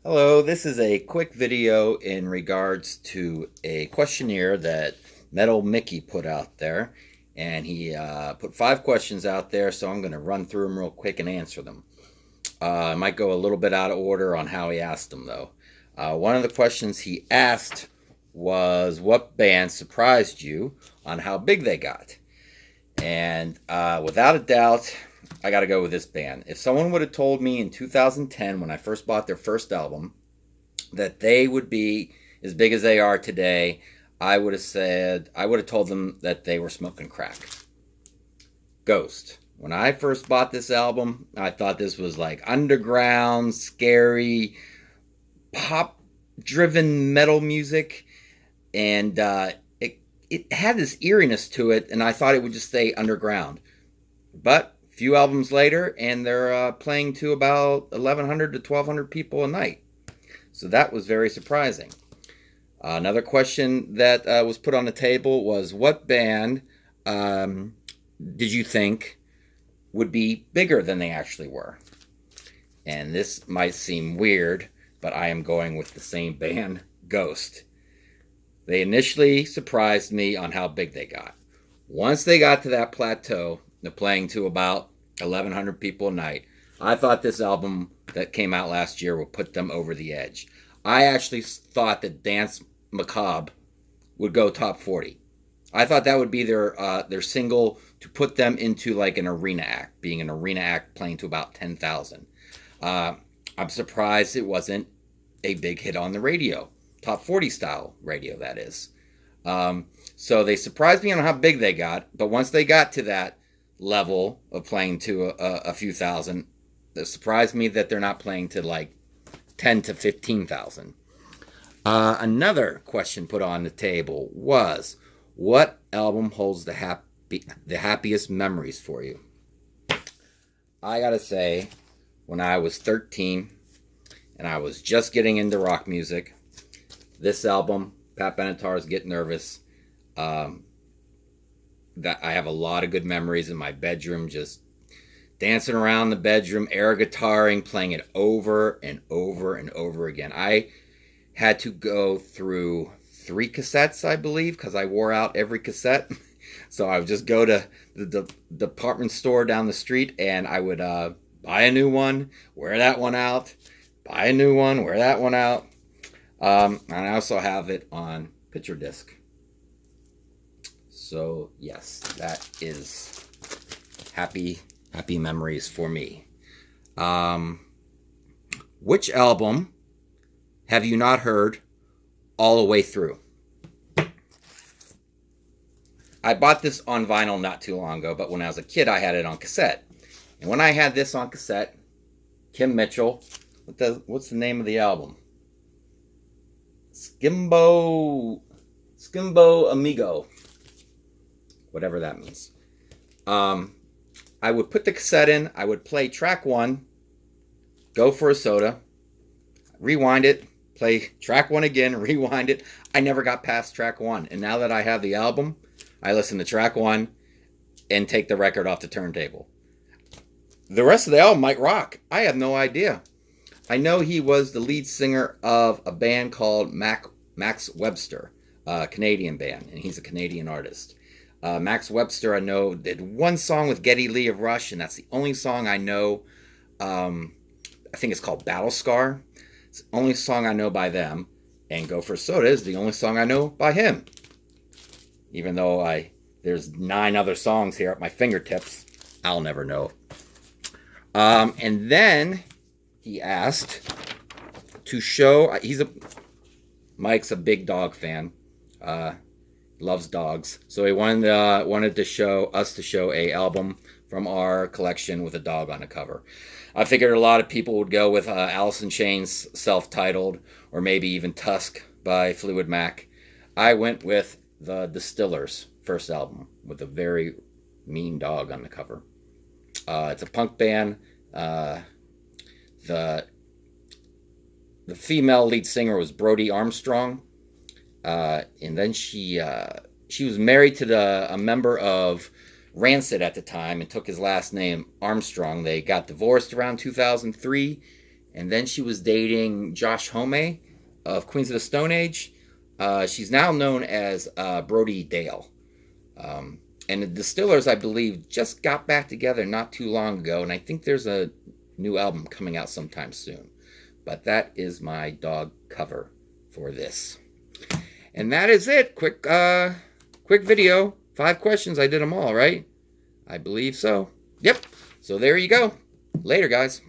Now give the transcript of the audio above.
Hello, this is a quick video in regards to a questionnaire that Metal Mickey put out there. And he put 5 questions out there, so I'm going to run through them real quick and answer them. I might go a little bit out of order on how he asked them, though. One of the questions he asked was, what band surprised you on how big they got? And without a doubt, I got to go with this band. If someone would have told me in 2010, when I first bought their first album, that they would be as big as they are today, I would have told them that they were smoking crack. Ghost. When I first bought this album, I thought this was like underground, scary, pop driven metal music. And it had this eeriness to it, and I thought it would just stay underground. But a few albums later, and they're playing to about 1,100 to 1,200 people a night. So that was very surprising. Another question that was put on the table was, what band did you think would be bigger than they actually were? And this might seem weird, but I am going with the same band, Ghost. They initially surprised me on how big they got. Once they got to that plateau, they're playing to about 1,100 people a night, I thought this album that came out last year would put them over the edge. I actually thought that Dance Macabre would go top 40. I thought that would be their single to put them into like an arena act, being an arena act playing to about 10,000. I'm surprised it wasn't a big hit on the radio, top 40 style radio, that is. So they surprised me on how big they got, but once they got to that level of playing to a few thousand, it surprised me that they're not playing to like 10 to 15,000. Another question put on the table was, what album holds the happiest memories for you? I gotta say, when I was 13 and I was just getting into rock music, this album, Pat Benatar's Get Nervous, that I have a lot of good memories in my bedroom, just dancing around the bedroom, air guitaring, playing it over and over and over again. I had to go through 3 cassettes, I believe, because I wore out every cassette. So I would just go to the department store down the street, and I would buy a new one, wear that one out, buy a new one, wear that one out. And I also have it on picture disc. So yes, that is happy memories for me. Which album have you not heard all the way through? I bought this on vinyl not too long ago, but when I was a kid, I had it on cassette. And when I had this on cassette, Kim Mitchell, what's the name of the album? Skimbo Amigo, whatever that means. I would put the cassette in, I would play track 1, go for a soda, rewind it, play track 1 again, rewind it. I never got past track 1. And now that I have the album, I listen to track 1 and take the record off the turntable. The rest of the album might rock. I have no idea. I know he was the lead singer of a band called Max Webster, a Canadian band, and he's a Canadian artist. Max Webster, I know, did one song with Geddy Lee of Rush, and that's the only song I know. I think it's called Battle Scar. It's the only song I know by them. And Go for Soda is the only song I know by him. Even though there's 9 other songs here at my fingertips, I'll never know. And then he asked to show. Mike's a big dog fan. Loves dogs, so he wanted to show a album from our collection with a dog on the cover. I figured a lot of people would go with Alice in Chains' self-titled, or maybe even Tusk by Fleetwood Mac. I went with the Distillers' first album with a very mean dog on the cover. It's a punk band. The female lead singer was Brody Armstrong. And then she was married to a member of Rancid at the time and took his last name, Armstrong. They got divorced around 2003, and then she was dating Josh Homme of Queens of the Stone Age. She's now known as Brody Dale. And the Distillers, I believe, just got back together not too long ago, and I think there's a new album coming out sometime soon. But that is my dog cover for this. And that is it. Quick video. 5 questions. I did them all, right? I believe so. Yep. So there you go. Later, guys.